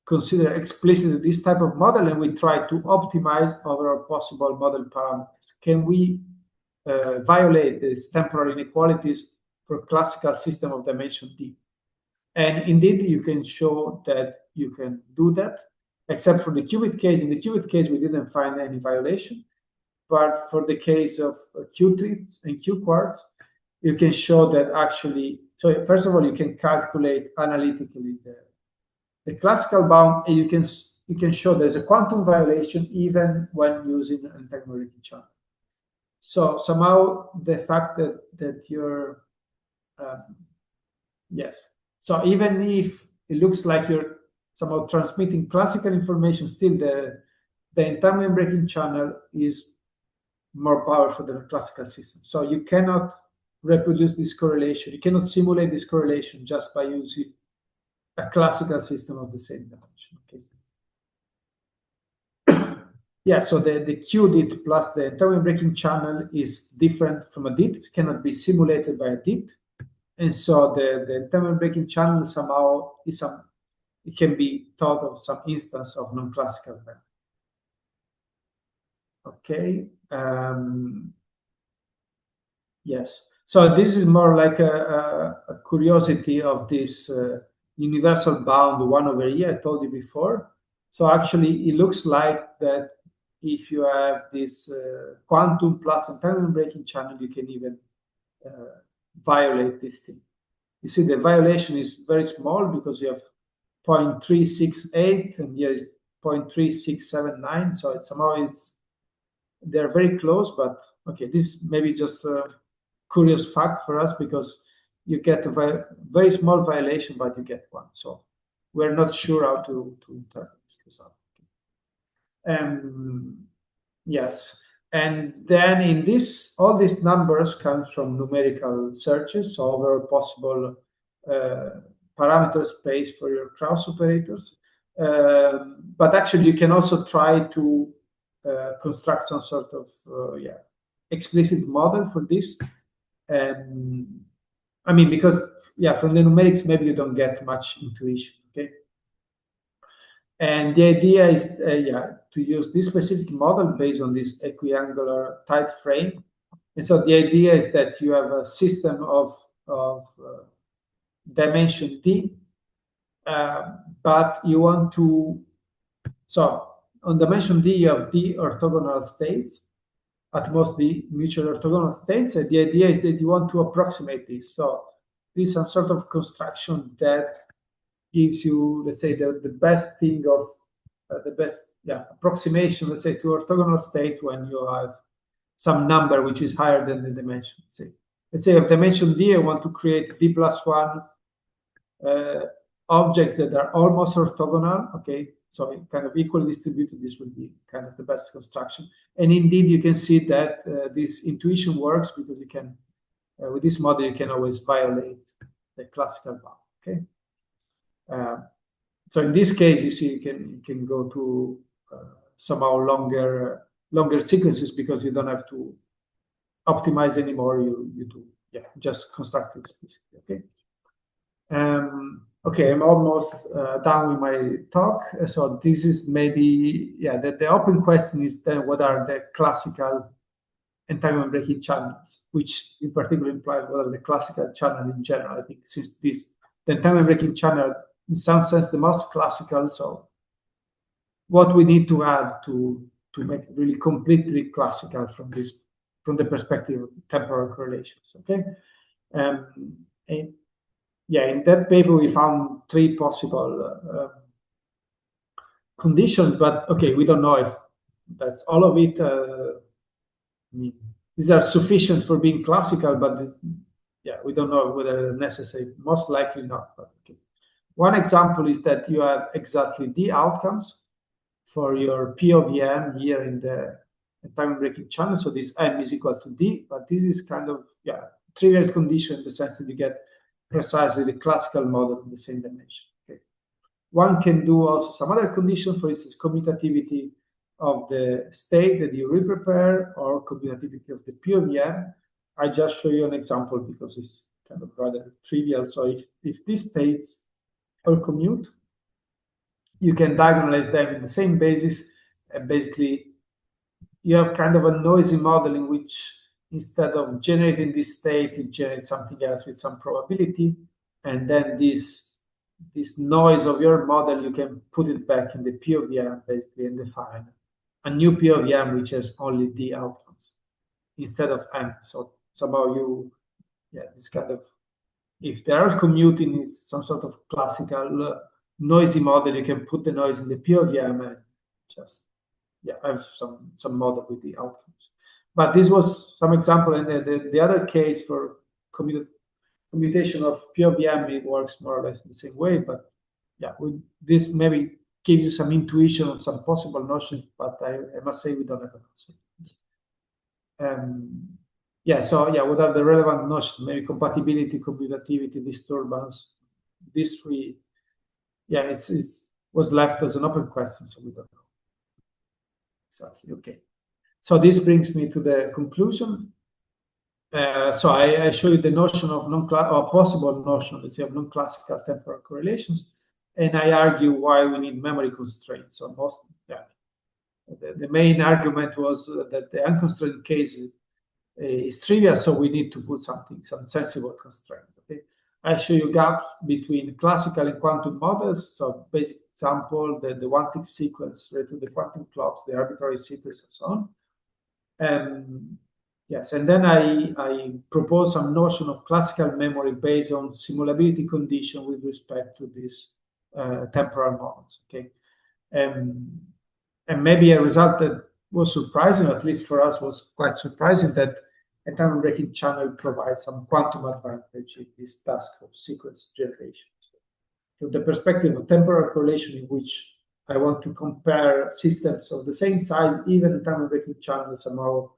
consider explicitly this type of model, and we try to optimize our possible model parameters. Can we violate these temporal inequalities for classical system of dimension d? And indeed, you can show that you can do that, except for the qubit case. In the qubit case, we didn't find any violation. But for the case of qudits and qquarks, you can show that actually. So first of all, you can calculate analytically the classical bound, and you can show there's a quantum violation even when using an entanglement-breaking channel. So somehow the fact that you're yes. So even if it looks like you're somehow transmitting classical information, still the entanglement-breaking channel is more powerful than a classical system. So you cannot reproduce this correlation. You cannot simulate this correlation just by using a classical system of the same dimension. Okay. Yeah, so the qudit plus the entanglement-breaking channel is different from a dit. It cannot be simulated by a dit. And so the entanglement-breaking channel somehow it can be thought of some instance of non-classical value. Okay. Yes. So this is more like a curiosity of this universal bound 1/E I told you before. So actually, it looks like that if you have this quantum plus entanglement-breaking channel, you can even violate this thing. You see, the violation is very small because you have 0.368 and here is 0.3679. So they're very close, but okay, this may be just a curious fact for us because you get a very small violation, but you get one. So we're not sure how to interpret this result. Yes, and then in this, all these numbers come from numerical searches, so over a possible parameter space for your cross operators. But actually, you can also try to construct some sort of explicit model for this. I mean, because from the numerics, maybe you don't get much intuition. Okay. And the idea is, to use this specific model based on this equiangular tight frame. And so the idea is that you have a system of dimension d, but you want to. So on dimension d, you have d orthogonal states, at most the mutual orthogonal states. And the idea is that you want to approximate this. So this is some sort of construction that gives you, let's say, the best thing of the best approximation, let's say, to orthogonal states when you have some number which is higher than the dimension. Let's say of dimension d, I want to create d plus 1 objects that are almost orthogonal. Okay, so kind of equally distributed. This would be kind of the best construction. And indeed, you can see that this intuition works because you can, with this model, you can always violate the classical bound. Okay. So in this case, you see, you can go to somehow longer sequences because you don't have to optimize anymore. You do just construct it basically. Okay, I'm almost done with my talk. So this is maybe the open question is then what are the classical entanglement breaking channels, which in particular implies what are the classical channels in general. I think since the entanglement breaking channel in some sense the most classical, so what we need to add to make it really completely classical from the perspective of temporal correlations. Okay, and in that paper we found 3 possible conditions, but okay, we don't know if that's all of it. I mean, these are sufficient for being classical, but we don't know whether they're necessary. Most likely not. But okay. One example is that you have exactly the outcomes for your P of n here in the entanglement breaking channel. So this m is equal to d, but this is kind of trivial condition in the sense that you get precisely the classical model in the same dimension. Okay. One can do also some other condition, for instance, commutativity of the state that you re-prepare or commutativity of the P of n. I just show you an example because it's kind of rather trivial. So if these states all commute, you can diagonalize them in the same basis, and basically you have kind of a noisy model in which instead of generating this state, it generates something else with some probability, and then this noise of your model, you can put it back in the P of n basically and define a new P of n which has only the outcomes instead of n. So somehow this kind of, if they are commuting, it's some sort of classical noisy model. You can put the noise in the P of n and just have some model with the outcomes. But this was some example, and the other case for commutation of P of n, it works more or less in the same way. But this maybe gives you some intuition of some possible notions, but I must say we don't have an answer. So what are the relevant notions? Maybe compatibility, commutativity, disturbance. These 3, it was left as an open question, so we don't know exactly. Okay, so this brings me to the conclusion. So I show you the notion of possible notion, let's say, of non-classical temporal correlations, and I argue why we need memory constraints. So the main argument was that the unconstrained case is trivial, so we need to put some sensible constraint. Okay, I show you gaps between classical and quantum models. So basic example, the one-tick sequence related to the quantum clocks, the arbitrary sequence, and so on. And then I propose some notion of classical memory based on simulability condition with respect to these temporal models. Okay, and maybe a result that was surprising, at least for us, was quite surprising, that entanglement breaking channel provides some quantum advantage in this task of sequence generation. From the perspective of temporal correlation, in which I want to compare systems of the same size, even entanglement breaking channel somehow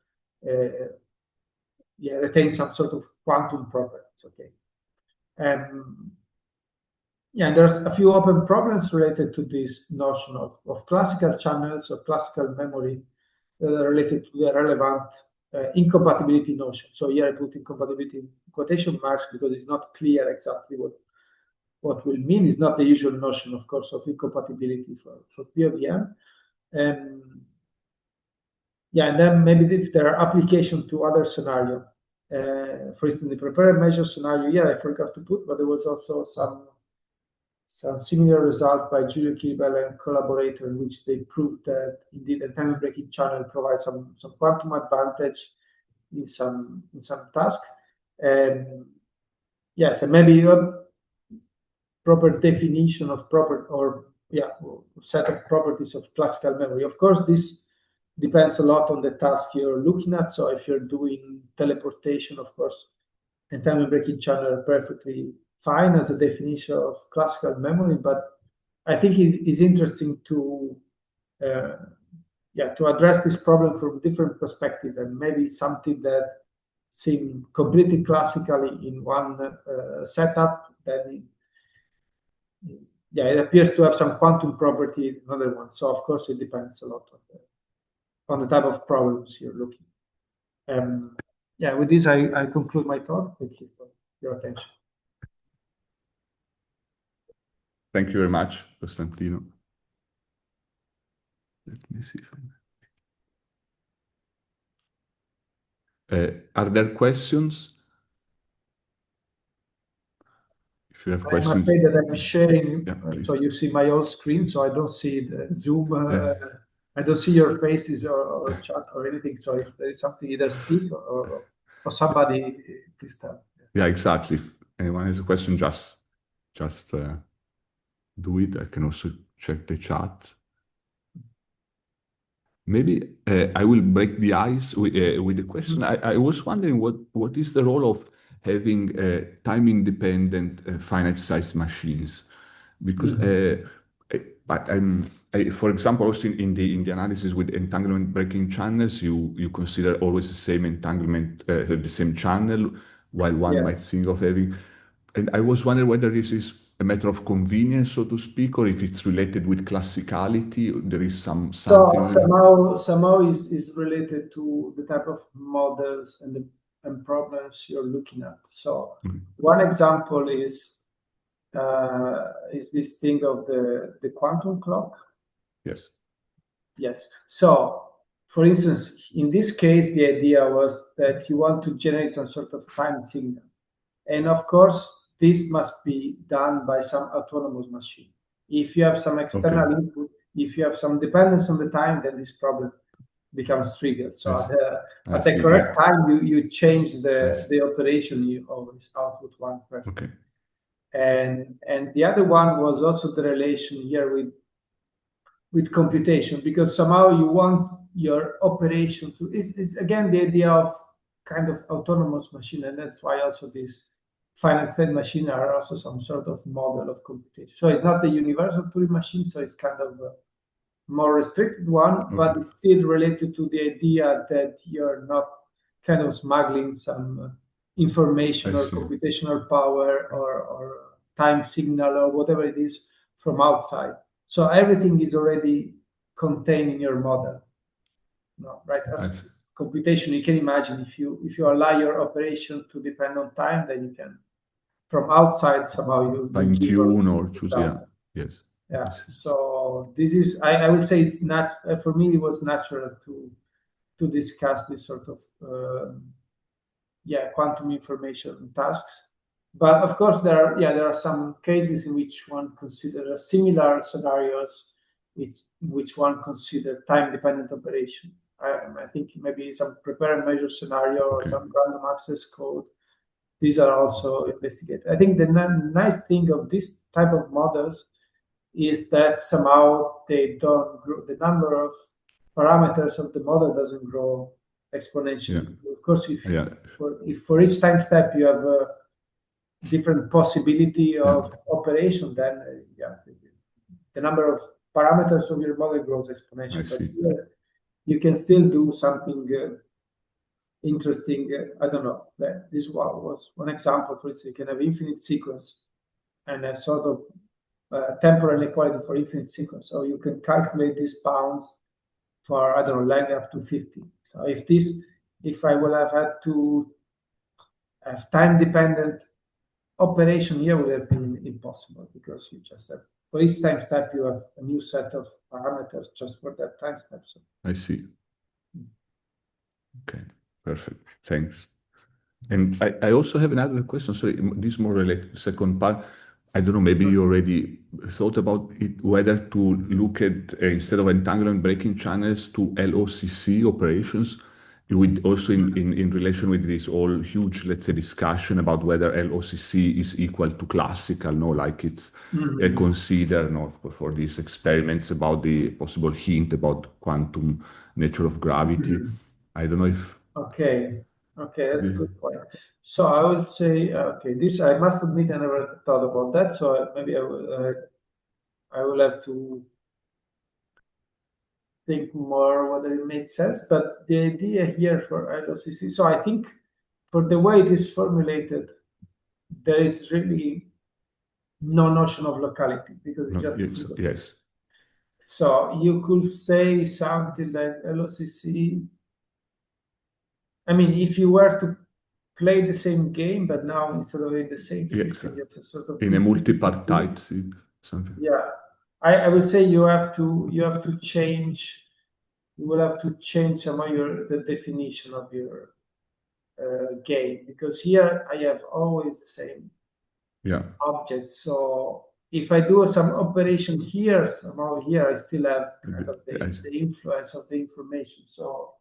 retain some sort of quantum properties. Okay, there's a few open problems related to this notion of classical channels or classical memory that are related to the relevant incompatibility notion. So here I put incompatibility in quotation marks because it's not clear exactly what will mean. It's not the usual notion, of course, of incompatibility for P of n. And then maybe if there are applications to other scenarios, for instance, the prepared measure scenario, I forgot to put, but there was also some similar result by Giulio Kiribella and collaborator, in which they proved that indeed the entanglement breaking channel provides some quantum advantage in some task. And so maybe a proper definition of set of properties of classical memory. Of course, this depends a lot on the task you're looking at. So if you're doing teleportation, of course, entanglement breaking channel are perfectly fine as a definition of classical memory, but I think it's interesting to address this problem from different perspective, and maybe something that seems completely classically in one setup, then yeah, it appears to have some quantum property, another one. So of course it depends a lot on the type of problems you're looking. Yeah, with this I conclude my talk. Thank you for your attention. Thank you very much, Costantino. Let me see if are there questions? If you have questions. I must say that I'm sharing, Yeah, so you see my own screen, so I don't see the Zoom. I don't see your faces or chat or anything. So if there is something, either speak or somebody, please tell. Yeah, exactly. If anyone has a question, just do it. I can also check the chat. Maybe I will break the ice with the question. I was wondering what is the role of having time-independent finite-size machines? Because for example, also in the analysis with entanglement-breaking channels, you consider always the same entanglement, the same channel, while one might think of having. And I was wondering whether this is a matter of convenience, so to speak, or if it's related with classicality. There is something. So somehow is related to the type of models and problems you're looking at. So one example is this thing of the quantum clock. Yes. Yes. So, for instance, in this case, the idea was that you want to generate some sort of time signal. And of course, this must be done by some autonomous machine. If you have some external input, if you have some dependence on the time, then this problem becomes triggered. So at the correct time, you change the operation of this output one perfect. Okay. And the other one was also the relation here with computation, because somehow you want your operation to is again the idea of kind of autonomous machine, and that's why also these finite state machine are also some sort of model of computation. So it's not the universal Turing machine, so it's kind of a more restricted one, but it's still related to the idea that you're not kind of smuggling some information or computational power or time signal or whatever it is from outside. So everything is already contained in your model. No, right? As computation, you can imagine if you allow your operation to depend on time, then you can, from outside, somehow you fine tune or choose. Yes. Yeah. So this is, I would say, it's not for me. It was natural to discuss this sort of quantum information tasks. But of course, there are some cases in which one considers similar scenarios, which one consider time-dependent operation. I think maybe some prepare and measure scenario or some random access code. These are also investigated. I think the nice thing of this type of models is that somehow they don't grow. The number of parameters of the model doesn't grow exponentially. Of course, if for each time step you have a different possibility of operation, then the number of parameters of your model grows exponentially. But here, you can still do something interesting. I don't know. This was one example. For instance, you can have infinite sequence and a sort of temporal inequality for infinite sequence. So you can calculate these bounds for, I don't know, length up to 50. So if I will have had to have time-dependent operation here, would have been impossible, because you just have, for each time step, you have a new set of parameters just for that time step. So. I see. Okay, perfect. Thanks. And I also have another question. Sorry, this is more related to the second part. I don't know, maybe you already thought about it, whether to look at, instead of entanglement-breaking channels, to LOCC operations, with also in relation with this all huge, let's say, discussion about whether LOCC is equal to classical, no, like it's considered, no, for these experiments about the possible hint about quantum nature of gravity. I don't know if... Okay, that's a good point. So I would say, this I must admit I never thought about that. So maybe I will have to think more whether it makes sense. But the idea here for LOCC, so I think for the way it is formulated, there is really no notion of locality because it's No, just a yes, single yes. system. So you could say something like LOCC. I mean, if you were to play the same game, but now instead of in the same Yes. system, you have some sort of In a distributed multipartite something. Yeah, I would say you have to change. You will have to change some of the definition of your game, because here I have always the same object. So if I do some operation here, somehow here I still have kind of the influence of the information. So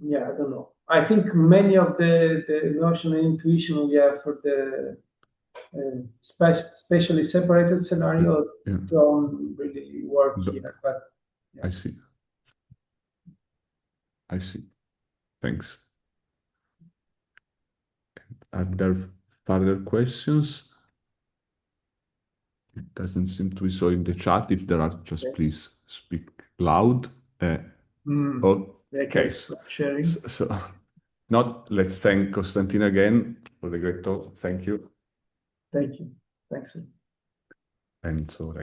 yeah, I don't know. I think many of the notion and intuition we have for the spatially separated scenario don't really work here. But I see. Thanks. Are there further questions? It doesn't seem to be so in the chat. If there are, just please speak loud. Okay. Sharing. So let's thank Costantino again for the great talk. Thank you. Thank you. Thanks. And so